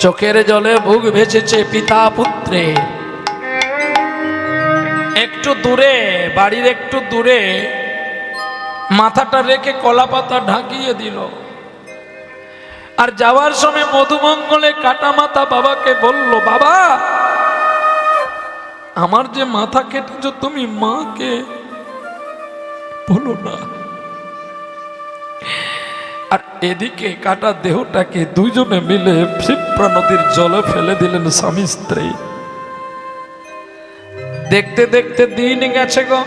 চোখের জলে বুক ভেসেছে পিতা পুত্রে। একটু দূরে, বাড়ির একটু দূরে মাথাটা রেখে কলা পাতা ঢাকিয়ে দিল। আর যাওয়ার সময় মধুমঙ্গলে কাটা মাথা বাবাকে বলল, বাবা আমার যে মাথা কেটেছ তুমি মাকে বলো না। আর এদিকে কাটা দেহটাকে দুইজনে মিলে ক্ষিপ্রা নদীর জলে ফেলে দিলেন স্বামী স্ত্রী। দেখতে দেখতে দিন গেছে গো।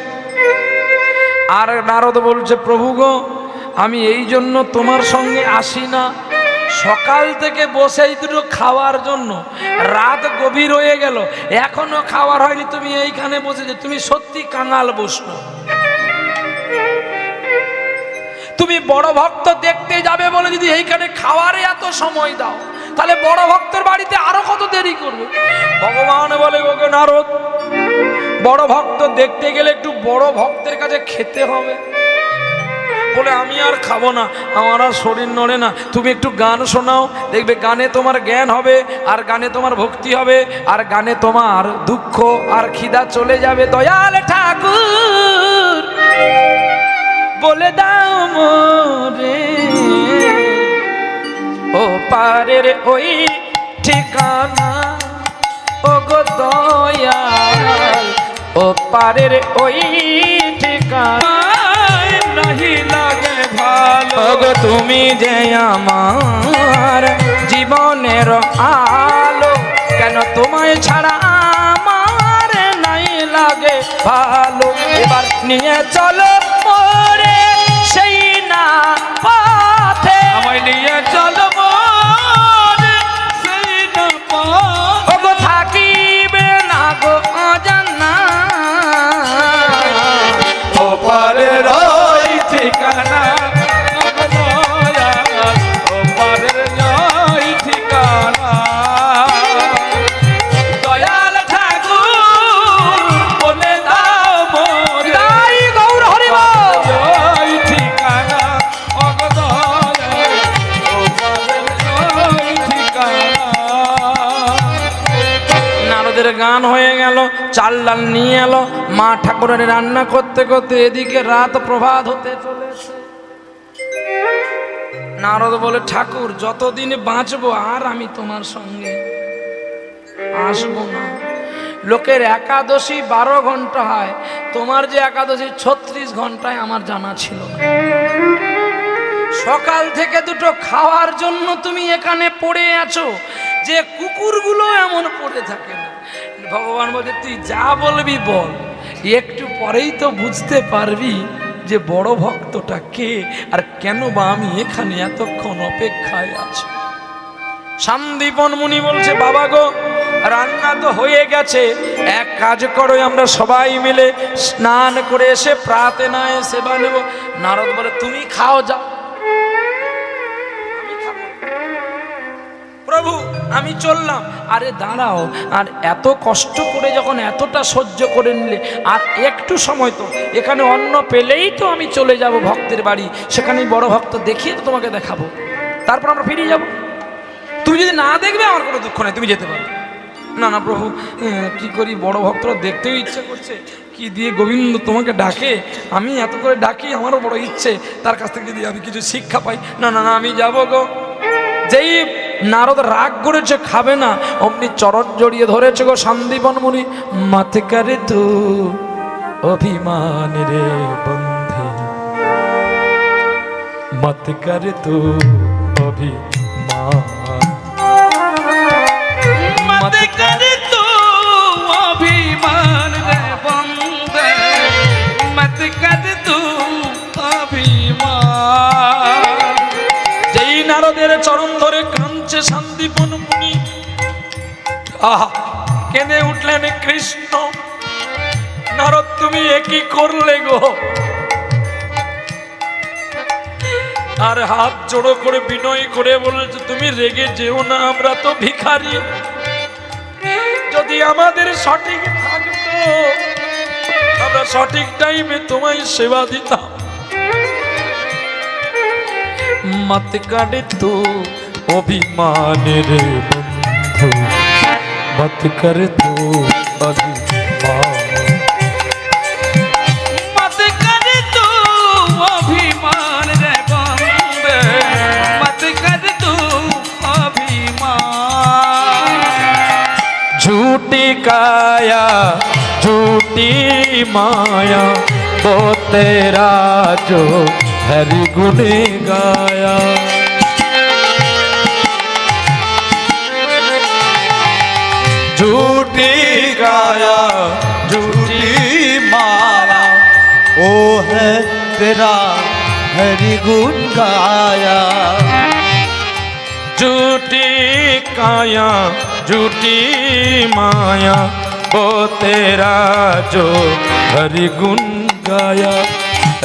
আর নারদ বলছে, প্রভু গো আমি এই জন্য তোমার সঙ্গে আসি না, সকাল থেকে বসেই দুটো খাওয়ার জন্য, রাত গভীর হয়ে গেল এখনো খাওয়ার হয়নি, তুমি এইখানে বসেছো, তুমি সত্যি কাঙাল বসলো। তুমি বড় ভক্ত দেখতে যাবে বলে যদি এইখানে খাওয়ারে এত সময় দাও, তাহলে বড় ভক্তের বাড়িতে আরো কত দেরি করবে। ভগবান বলে, ওগো নারদ, বড় ভক্ত দেখতে গেলে একটু বড় ভক্তের কাছে খেতে হবে। বলে আমি আর খাবো না, আমার আর শরীর নড়ে না, তুমি একটু গান শোনাও, দেখবে গানে তোমার জ্ঞান হবে, আর গানে তোমার ভক্তি হবে, আর গানে তোমার দুঃখ আর খিদা চলে যাবে। দয়াল ঠাকুর বলে দাও মোরে ও পারের ওই ঠিকানা, ও গো দয়াল ও পারের ওই ঠিকানা নাহি লাগে ভালো গো, তুমি যে আমার জীবনের আলো, কেন তোমায় ছাড়া আমার নাই লাগে ভালো। এবার নিয়ে চলো মোরে সেই না পথে, আমায় নিয়ে চলো মোরে সেই না পথে, ও গো থাকিবে না গো অজানা, ও পারের ওই ঠিকানা, ও গো দয়াল ও পারের ওই ঠিকানা। দয়াল ঠাকুর বলে দাও মোরে তাই গৌর হরি বল ওই ঠিকানা, ও গো দয়াল ও পারের ওই ঠিকানা। নারদের গান হয়ে গেল, চাল ডাল নিয়ে এলো, মা ঠাকুরের রান্না করতে করতে এদিকে রাত প্রভাত হতে চলেছে। নারদ বলে, ঠাকুর যতদিন বাঁচবো আর আমি তোমার সঙ্গে আসবো না। লোকের একাদশী 12 ঘন্টা হয়, তোমার যে একাদশী 36 ঘন্টায় আমার জানা ছিল না। সকাল থেকে দুটো খাওয়ার জন্য তুমি এখানে পড়ে আছো, যে কুকুরগুলো এমন পড়ে থাকে না। ভগবান বলে, তুই যা বলবি বল, একটু পরেই তো বুঝতে পারবি যে বড় ভক্তটা কে, আর কেন বা আমি এখানে এতক্ষণ অপেক্ষায় আছি। শান্তিপন মুনি বলছে, বাবা গো রান্না তো হয়ে গেছে, এক কাজ করো, আমরা সবাই মিলে স্নান করে এসে প্রার্থনায় সেবা নেব। নারদ বলে, তুমি খাও যাও, আমি খাবো প্রভু, আমি চললাম। আরে দাঁড়াও, আর এত কষ্ট করে যখন এতটা সহ্য করে নিলে, আর একটু সময় তো, এখানে অন্ন পেলেই তো আমি চলে যাব ভক্তের বাড়ি, সেখানেই বড় ভক্ত দেখিয়ে তো তোমাকে দেখাবো, তারপর আমরা ফিরে যাব। তুমি যদি না দেখবে আমার কোনো দুঃখ নেই, তুমি যেতে পারো। না না প্রভু, কি করি, বড় ভক্তরা দেখতেও ইচ্ছে করছে, কি দিয়ে গোবিন্দ তোমাকে ডাকে, আমি এত করে ডাকি, আমারও বড় ইচ্ছে, তার কাছ থেকে যদি আমি কিছু শিক্ষা পাই। না না না, আমি যাবো গো। যেই নারদ রাগ করেছে খাবে না, অমনি চরণ জড়িয়ে ধরেছে গো শান্তিপন মুনি। মাথে করে তু অভিমান রে বন্ধে, মাথে করে তু অভিমান, মাথে করে তু অভিমান রে বন্ধে, মাথে করে তু অভিমান। যেই নারদের চরণ ধরে কাঁদছে শান্তিপন মুনি, আহা কেঁদে উঠলেন কৃষ্ণ। নারদ তুমি একই করলে গো, আর হাত জোড়ো করে বিনয় করে বলেছে, তুমি রেগে যেও না, আমরা তো ভিখারি, যদি আমাদের সঠিক থাকতো আমরা সঠিক টাইমে তোমায় সেবা দিতাম। मत कर तू अभिमान रे बंधु मत कर तू अभिमान, मत कर तू अभिमान रे बंदे, मत कर तू अभिमान। झूठी काया झूठी माया वो तेरा जो हरि गुण गाया। झूठी गाया झूठी माया ओ है तेरा हरि गुण गाया। झूठी काया झूठी माया वो तेरा जो हरि गुण गाया।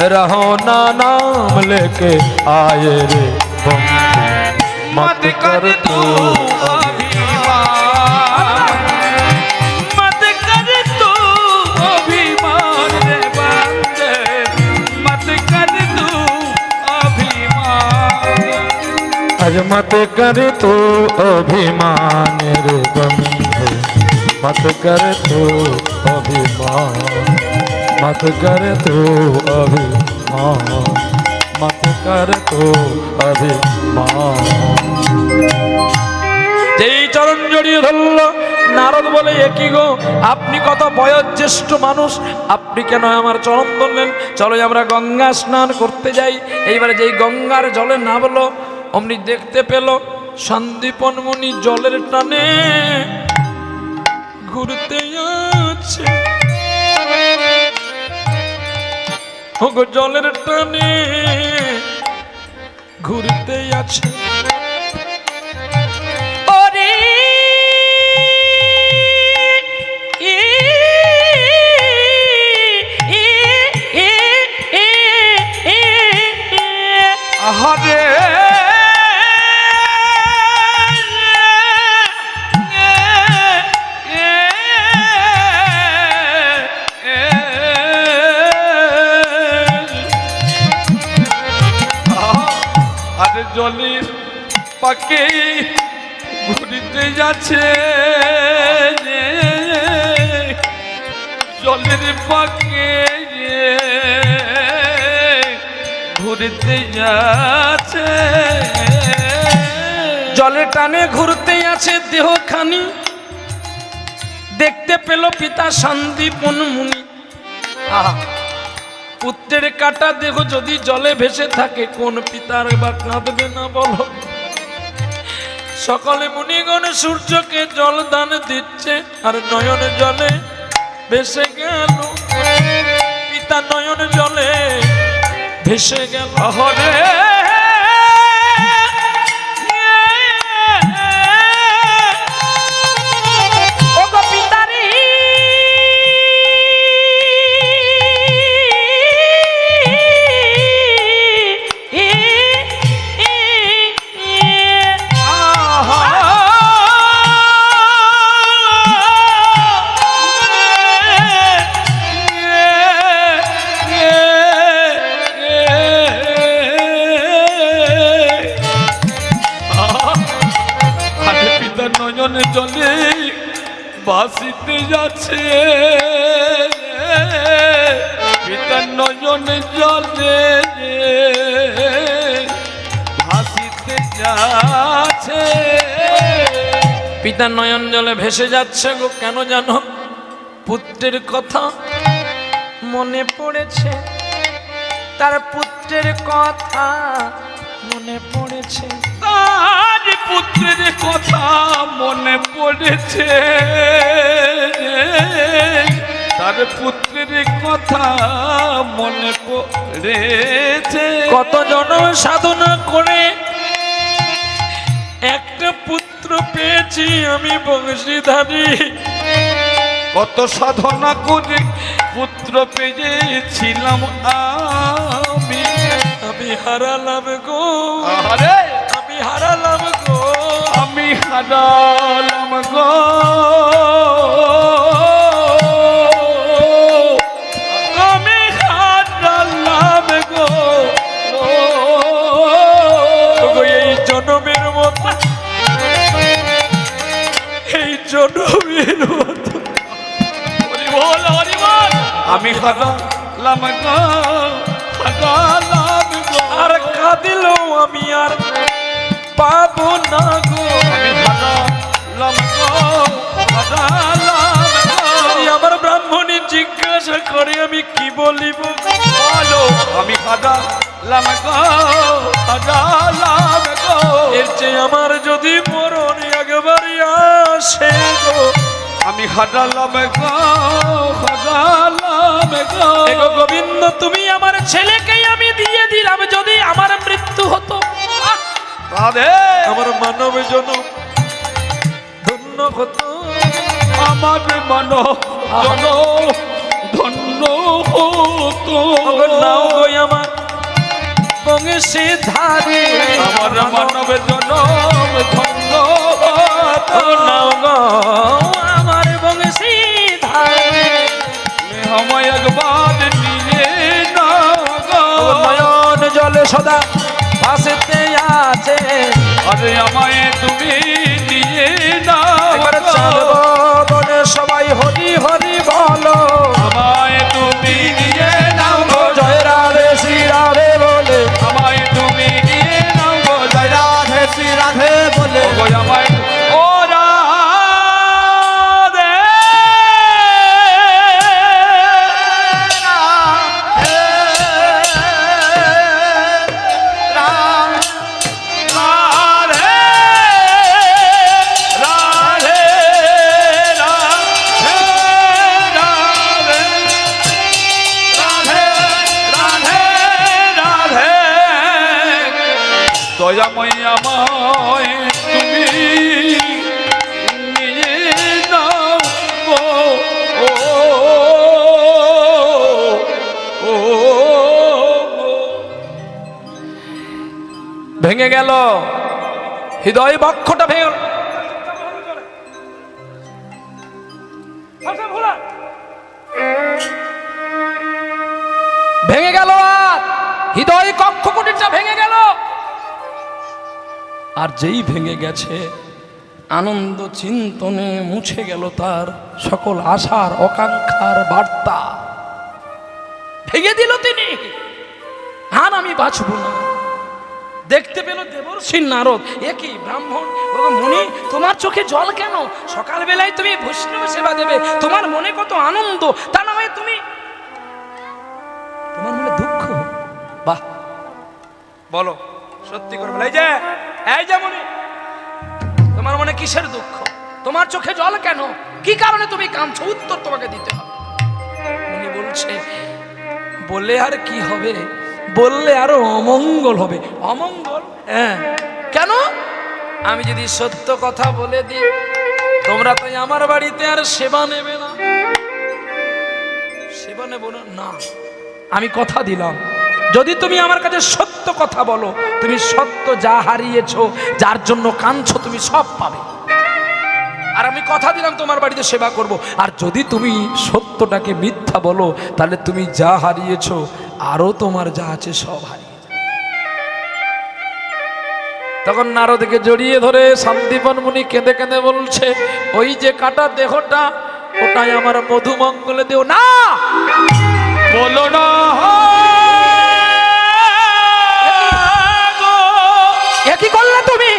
रहो ना नाम लेके आए रे बंधु, मत कर तू अभिमान, मत कर तू अभिमान रे बंदे, मत कर तू अभिमान। आज मत कर तू अभिमान रे बंधु, मत कर तू अभिमान, मत कर तू अभिमान, मत कर तू अभिमान। যেই চরণ জড়িয়ে ধরল নারদ বলে, একই গো আপনি কত বয়োজ্যেষ্ঠ মানুষ, আপনি কেন আমার চরণ ধরলেন? চলো আমরা গঙ্গা স্নান করতে যাই। এইবারে যেই গঙ্গার জলে নামলো অমনি দেখতে পেল সন্দীপন মুনি জলের টানে ঘুরতে আছে। ওগো জলের টানে ঘুরতে আছে। ওরে আহারে জলের পাকে ঘুরিতে যাচ্ছে, জলের পাকে ঘুরিতে যাচ্ছে। জলের টানে ঘুরতে আছে দেহখানি। দেখতে পেল পিতা সন্দীপন মুনি। আহা, পুত্রের কাটা দেহ যদি জলে ভেসে থাকে কোন পিতার বা কাঁদবে না বলো? সকলে মুনিগণ সূর্যকে জল দান দিচ্ছে আর নয়ন জলে ভেসে গেল। পিতা নয়ন জলে ভেসে গেল। হরে নয়ন জলে ভাসিতে যাচ্ছে, পিতার নয়ন জলে ভাসিতে যাচ্ছে। পিতার নয়ন জলে ভেসে যাচ্ছে গো। কেন জানো? পুত্রের কথা মনে পড়েছে, তার পুত্রের কথা মনে পড়েছে, তার পুত্রের কথা মনে পড়েছে, তার পুত্রের কথা মনে পড়েছে। কত জন্ম সাধনা করে একটা পুত্র পেয়েছি আমি বংশীধারী। কত সাধনা করে পুত্র পেয়েছিলাম আমি, আমি হারালাম গো। আরে আমি হারালাম গো, আমি হারালাম গো, আমি হারালাম গো। এই জনমের মতো, এই জনমের ফুলের মতো। হরি বল হরি বল। আমি হারালাম গো, হারালাম গো। আর কাঁদিলেও আমি আর পাবো না গো। আমি হারালাম গো, হারালাম গো। যদি আমার ব্রাহ্মণী জিজ্ঞাসা করে আমি কি বলিব? বলো আমি হারালাম গো, হারালাম গো। এর চেয়ে আমার যদি মরণ একবারই আসে গো। আমি হারালাম গো, হারালাম গো। এগো গোবিন্দ, তুমি আমার ছেলেকেই আমি দিয়ে দিলাম, যদি আমার মৃত্যু হতো রাধে আমার মানব জনম ধন্য হতো। আমার মন জন ধন্য হতো। ওগো নাও গো আমার বংশী ধারে, আমার মানব জন ধন্য হতো। ওগো নাও গো আমার বংশী ধারে। আমায় একবার নিয়ে নাও গো। ওগো নয়ন জলে সদা ভাসতে আছে, আরে আমায় তুমি নিয়ে নাও একবার গো। চালবো বনে সবাই হরি হরি বলো। আমায় তুমি নিয়ে নাও গো। জয় রাধে শ্রী রাধে বলে, আমায় তুমি নিয়ে নাও গো। জয় রাধে শ্রী রাধে বলে গো। আমায় ও রাধে রাধে রাধে রাধে রাধে রাধে রাধে। দয়াময় আমায় তুমি নিয়ে নাও গো। ও ও ভেঙে গেল হৃদয় বক্ষটা ভেঙে গেল। ভেঙে গেল আর হৃদয় কক্ষ কুটিরটা ভেঙে গেল। আর যেই ভেঙে গেছে আনন্দ চিন্তনে মুছে গেল তার সকল আশার আকাঙ্ক্ষার বার্তা। ভেঙে দিল তিনি, আর আমি বাঁচব না। দেখতে পেল দেবর্ষী নারদ, একই ব্রাহ্মণ। ওগো মুনি, তোমার চোখে জল কেন? সকালবেলায় তুমি বৈষ্ণব সেবা দেবে, তোমার মনে কত আনন্দ, তা না হয় তুমি তোমার মনে দুঃখ? বাহ, বলো সত্যি করে বলো। এই যে মুনি, তোমার মনে কিসের দুঃখ? তোমার চোখে জল কেন? কি কারণে তুমি কাঁদছো? উত্তর তোমাকে দিতে হবে। মুনি বলছে, বলে আর কি হবে, বললে আরো অমঙ্গল হবে। অমঙ্গল? হ্যাঁ, কেন? আমি যদি সত্য কথা বলে দিই, তোমরা তাই আমার বাড়িতে আর সেবা নেবে না। সেবা নেব না, আমি কথা দিলাম, যদি তুমি আমার কাছে সত্য কথা বলো, তুমি সত্য যা হারিয়েছো, যার জন্য কাঁদছো, তুমি সব পাবে। আর আমি কথা দিলাম তোমার বাড়িতে সেবা করব। আর যদি তুমি সত্যটাকে মিথ্যা বলো, তাহলে তুমি যা হারিয়েছো আরো তোমার যা আছে সব হারিয়ে যাবে। তখন নারদকে জড়িয়ে ধরে শান্তিপন মুনি কেঁদে কেঁদে বলছে, ওই যে কাটা দেহটা, ওটাই আমার মধুমঙ্গলে দেও না। বলো না এ কি করলে তুমি?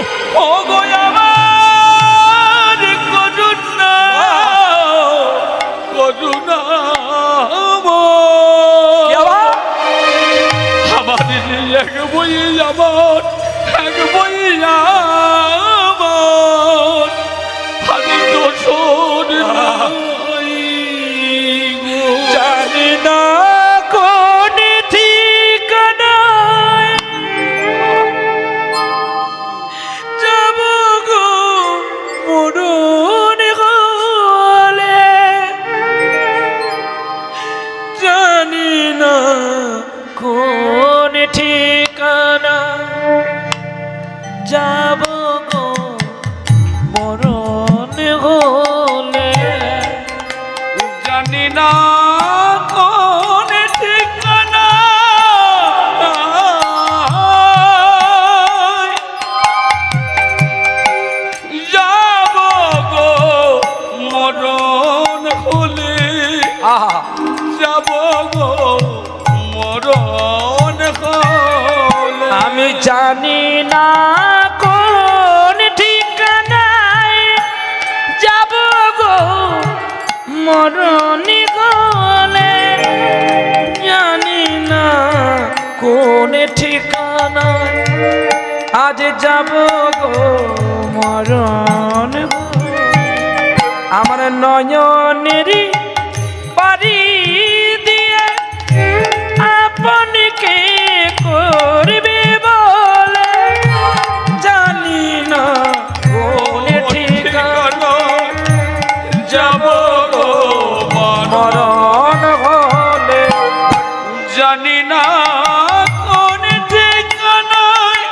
ও গো আমার করুণা, করুণা কি আবার? আমার এক বই আমার, এক বই আমার, আমি তো শোন নাই গো। জানি না কোন ঠিকানায় যাব জানি না কোন ঠিকানায় যাব গো মরণি গলে, জানি না কোন ঠিকানায় আজ যাব গো মরণ গলে। আমার নয়নেরই পারি দিয়ে আপনকে করবে বলে, জানি না কোন ঠিকানা যাব গো মরণ হলে, জানি না কোন ঠিকানায়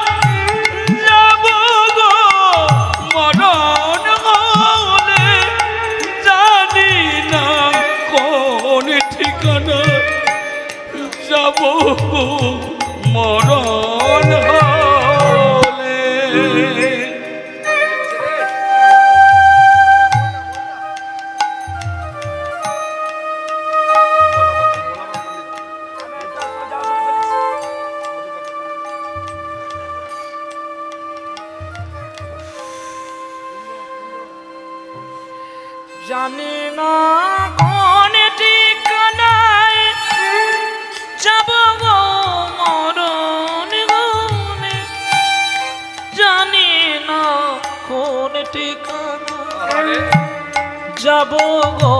যাব গো মরণ হলে, জানি না কোন ঠিকানায় যাব গো মরণ হলে। জানি না কোন ঠিকানায় যাব গো মরণ গলে, জানি না কোন ঠিকানায় যাব গো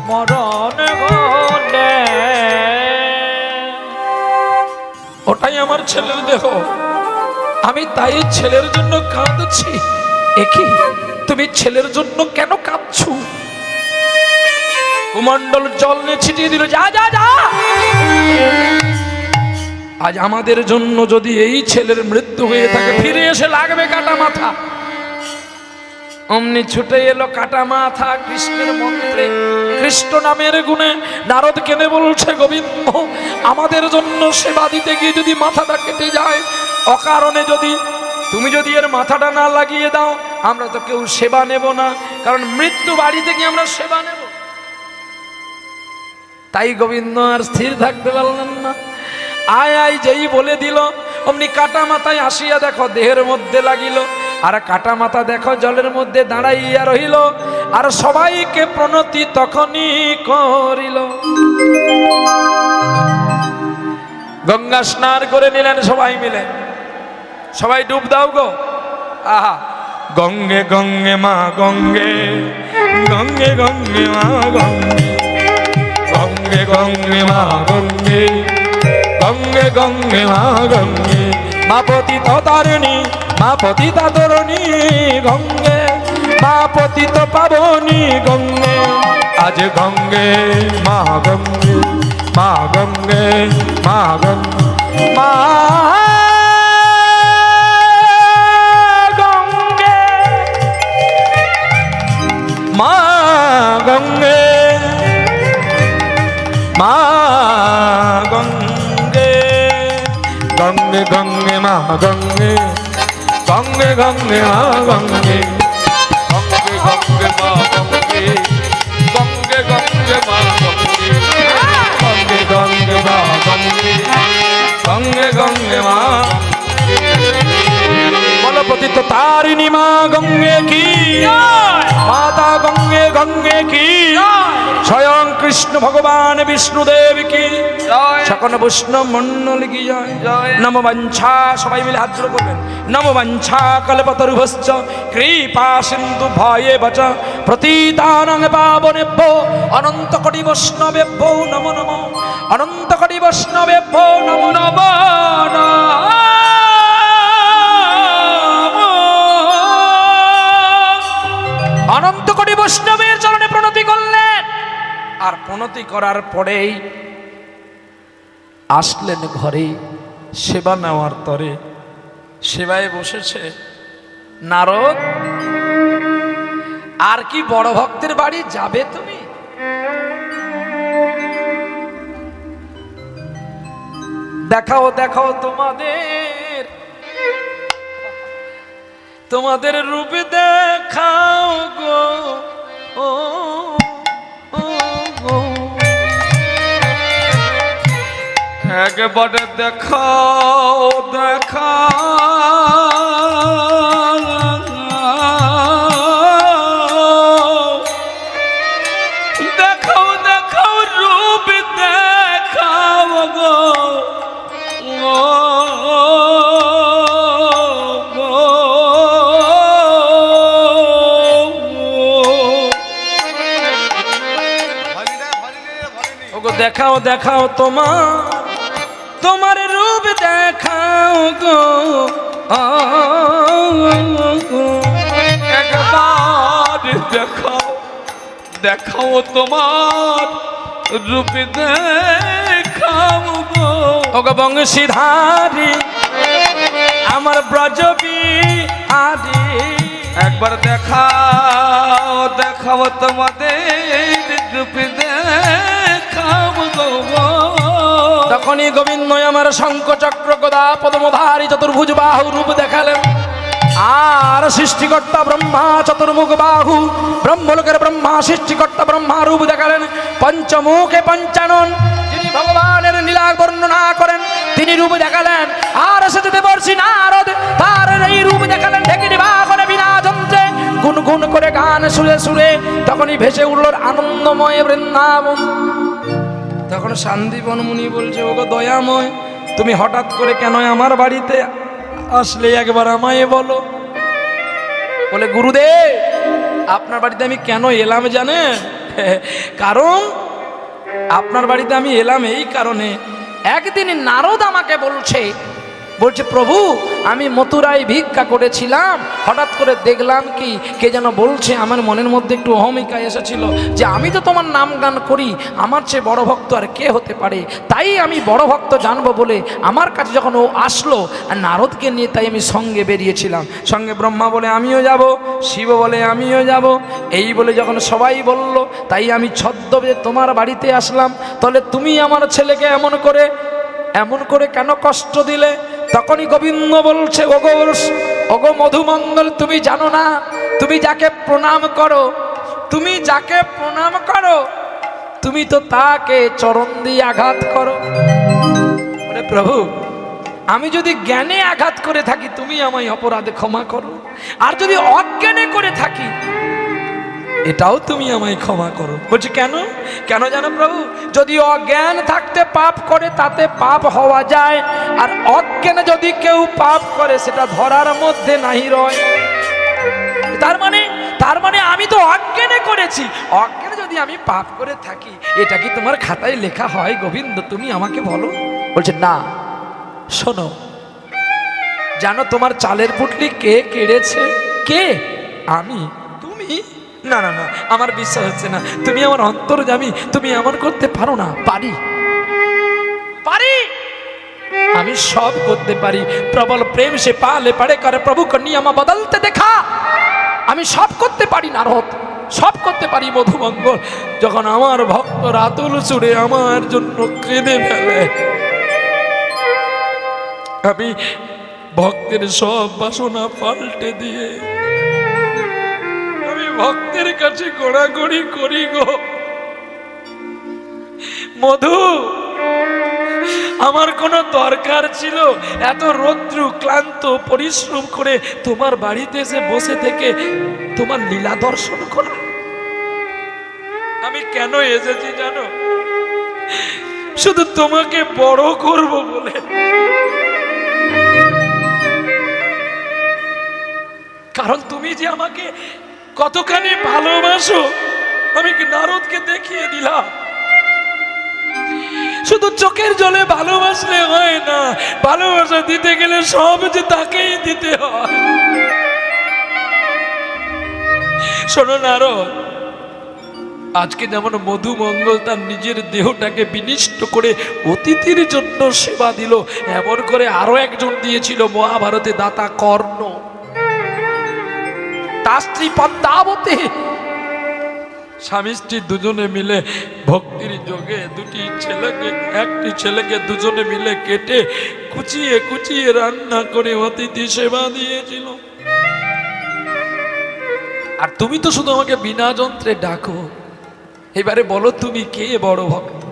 মরণ গলে। ওটাই আমার ছেলের দেহ, আমি তাই ছেলের জন্য কাঁদছি। একই তুমি ছেলের জন্য কেন কাঁদছো? কুমণ্ডল জল নিয়ে ছিটিয়ে দিল, যা যা যা। আজ আমাদের জন্য যদি এই ছেলের মৃত্যু হয়ে থাকে, ফিরে এসে লাগবে কাটা মাথা। অমনি ছুটে এলো কাটা মাথা কৃষ্ণের মন্ত্রে, কৃষ্ণ নামের গুণে। নারদ কেঁদে বলছে, গোবিন্দ আমাদের জন্য সেবা দিতে গিয়ে যদি মাথাটা কেটে যায়, অকারণে যদি তুমি যদি এর মাথাটা না লাগিয়ে দাও, আমরা তো কেউ সেবা নেব না, কারণ মৃত্যু বাড়িতে গিয়ে আমরা সেবা নেব। তাই গোবিন্দ আর স্থির থাকতে পারলেন না, আয় আয় যেই বলে দিল, অমনি কাটা মাথায় আসিয়া দেখো দেহের মধ্যে লাগিল, আর কাটা মাথা দেখো জলের মধ্যে দাঁড়াইয়া রহিল, আর সবাইকে প্রণতি তখনই করিল। গঙ্গা স্নান করে নিলেন সবাই মিলে, সবাই ডুব দাও গো। আহা, গঙ্গে গঙ্গে মা গঙ্গে, গঙ্গে গঙ্গে মা গঙ্গে, গঙ্গে গঙ্গে মা গঙ্গে, গঙ্গে গঙ্গে মা গঙ্গে, মা পতিত তারিণী, মা পতিত তরুণী গঙ্গে, মা পতিত পাবনী গঙ্গে, আজ গঙ্গে মা গঙ্গে, মা গঙ্গে, মা গঙ্গে, মা মা গঙ্গে, মা গঙ্গে, গঙ্গে গঙ্গে মা গঙ্গে, গঙ্গে গঙ্গে মা গঙ্গে, গঙ্গে গঙ্গে মা গঙ্গে, গঙ্গে গঙ্গে মা গঙ্গে, গঙ্গে গঙ্গে মা গঙ্গে, গঙ্গে গঙ্গে মা। বলো পতিত তারিণী মা গঙ্গে কি, মাতা গঙ্গে গঙ্গে কি, স্বয়ং কৃষ্ণ ভগবান বিষ্ণুদেব কি, সকল বৈষ্ণব মন্ডল কি জয়। নম বাঞ্ছা, সবাই মিলে হাত জোড় করবেন। নম বাঞ্ছা কল্পতরুভশ্চ কৃপা সিন্ধু ভয়ে বচ প্রতিদানং পাবনেভ্যো অনন্ত কোটি বৈষ্ণবেভ্যো নমো নমো, অনন্ত কোটি বৈষ্ণবেভ্যো নমো নমো নমো। অনন্ত কোটি বৈষ্ণবের চরণে প্রণতি করলেন, আর প্রণতি করার পরেই আসলেন ঘরে সেবা নেওয়ার তরে। সেবায় বসেছে নারদ। আর কি বড় ভক্তের বাড়ি যাবে তুমি? দেখাও দেখাও তোমাদের, তোমাদের রূপ দেখাও গো, ও ও গো। একবারে দেখাও দেখাও দেখাও রূপ দেখাও গো দেখাও দেখাও তোমার রূপ দেখাও গো একবার দেখাও দেখাও তোমার রূপ দেখাও গো ওগো বংশীধারী আমার ব্রজবিহারী একবার দেখাও দেখাও তোমাদের রূপ দেখাও গো তখনই গোবিন্দ আমার শঙ্খ চক্র গদা পদ্মধারী চতুর্ভুজ বাহু রূপ দেখালেন। আর সৃষ্টিকর্তা ব্রহ্মা চতুর্মুখ বাহু ব্রহ্মলোকের ব্রহ্মা সৃষ্টিকর্তা ব্রহ্মা রূপ দেখালেন। পঞ্চমুখে পঞ্চানন যিনি ভগবানের লীলা বর্ণনা করেন তিনি রূপ দেখালেন। আর সে দেবর্ষি নারদ তার এই রূপ দেখালেন ঢেকে করে বিনা যন্ত্রে গুনগুন করে গান সুরে সুরে তখনই ভেসে উঠল আনন্দময় বৃন্দাবন। তখন শান্তিবন মুনি বলছে ওগো দয়াময় তুমি হঠাৎ করে কেন আমার বাড়িতে আসলে একবার আমায় বলো। বলে গুরুদেব আপনার বাড়িতে আমি কেন এলাম জানেন? কারণ আপনার বাড়িতে আমি এলাম এই কারণে একদিন নারদ আমাকে বলছে প্রভু আমি মথুরায় ভিক্ষা করেছিলাম হঠাৎ করে দেখলাম কি কে যেন বলছে আমার মনের মধ্যে একটু অহমিকা এসেছিল যে আমি তো তোমার নাম গান করি আমার চেয়ে বড় ভক্ত আর কে হতে পারে, তাই আমি বড় ভক্ত জানবো বলে আমার কাছে যখন ও আসলো আর নারদকে নিয়ে তাই আমি সঙ্গে বেরিয়েছিলাম। সঙ্গে ব্রহ্মা বলে আমিও যাব, শিব বলে আমিও যাব, এই বলে যখন সবাই বলল তাই আমি ছদ্মবেশে তোমার বাড়িতে আসলাম। তাহলে তুমি আমার ছেলেকে এমন করে কেন কষ্ট দিলে? তখনই গোবিন্দ বলছে ওগো মধুমঙ্গল তুমি জানো না তুমি যাকে প্রণাম করো তুমি তো তাকে চরণ দিয়ে আঘাত করো। বলে প্রভু আমি যদি জ্ঞানে আঘাত করে থাকি তুমি আমায় অপরাধে ক্ষমা করো, আর যদি অজ্ঞানে করে থাকি এটাও তুমি আমায় ক্ষমা করো। বলছি কেন জানো প্রভু? যদি অজ্ঞান থাকতে পাপ করে তাতে পাপ হওয়া যায়, আর অজ্ঞানে যদি কেউ পাপ করে সেটা ধরার মধ্যে নাহি রয়। তার মানে আমি তো অজ্ঞানে করেছি, অজ্ঞানে যদি আমি পাপ করে থাকি এটা কি তোমার খাতায় লেখা হয় গোবিন্দ? তুমি আমাকে বলো। বলছে না শোনো, জানো তোমার চালের পুটলি কে কেড়েছে? কে? আমি? তুমি? না না না আমার বিশ্বাস হচ্ছে না, তুমি আমার অন্তর্যামী, তুমি এমন করতে পারো না। পারি আমি সব করতে পারি। প্রবল প্রেম সে পালে পড়ে করে প্রভু को नियम बदलते देखा। আমি সব করতে পারি নারদ, সব করতে পারি মধুমঙ্গল। যখন আমার ভক্ত রাতুল সুরে আমার জন্য কেঁদে ফেলে আমি ভক্তের সব বাসনা পাল্টে দিয়ে আমি ভক্তের কাছে গোড়াগড়ি করি গো মধু। আমার কোনো দরকার ছিল এত রৌদ্র ক্লান্ত পরিশ্রম করে তোমার বাড়িতে এসে বসে থেকে তোমার লীলা দর্শন করা? আমি কেন এসেছি জানো? শুধু তোমাকে বড় করব বলে। কারণ তুমি যে আমাকে কতখানি ভালোবাসো আমি নারদকে দেখিয়ে দিলাম। শুধু চোখের জলে ভালোবাসলে হয় না, ভালোবাসা দিতে গেলে সব যে তাকেই দিতে হয়। শোনো নারদ, আজকে যেমন মধুমঙ্গল তার নিজের দেহটাকে বিনিষ্ট করে অতিথির জন্য সেবা দিল, এমন করে আরো একজন দিয়েছিল মহাভারতে দাতা কর্ণ, তার স্ত্রী পদ্মাবতী। স্বামী স্ত্রী দুজনে মিলে ভক্তির যোগে একটি ছেলেকে দুজনে মিলে কেটে কুচিয়ে কুচিয়ে রান্না করে অতিথি সেবা দিয়েছিল। আর তুমি তো শুধু আমাকে বিনা যন্ত্রে ডাকো। এবারে বলো তুমি কে বড় ভক্ত?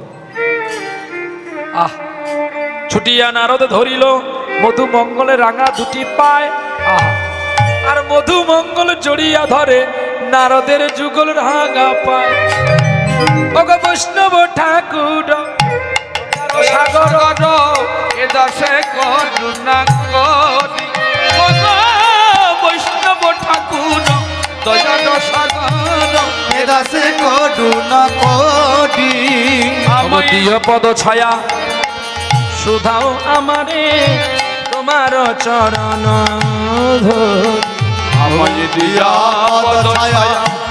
ছুটিয়া নারদ ধরিল মধু মঙ্গলে রাঙা দুটি পায়, আহা, আর মধু মঙ্গল জড়িয়া ধরে নারদের যুগল রাঙা পায়। ওগো বৈষ্ণব ঠাকুর সাগর এ দাসে করুণা করি, ওগো বৈষ্ণব ঠাকুর দয়ার সাগর এ দাসে করুণা করি। অবতীয় পদ ছায়া সুধাও আমারে তোমার চরণ ধরি। আমার দিয়া পদ ছায়া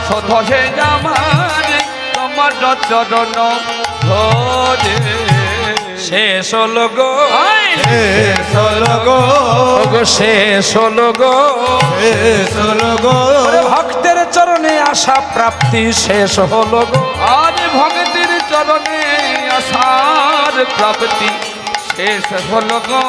সধে আমারে তোমার চরণ ধরে। শেষ হলো গো শেষ হলো গো, ওগো শেষ হলো গো, শেষ হলো গো, ওরে ভক্তের চরণে আশা প্রাপ্তি শেষ হলো গো। আজ ভগতির চরণে আশার প্রাপ্তি শেষ হলো গো।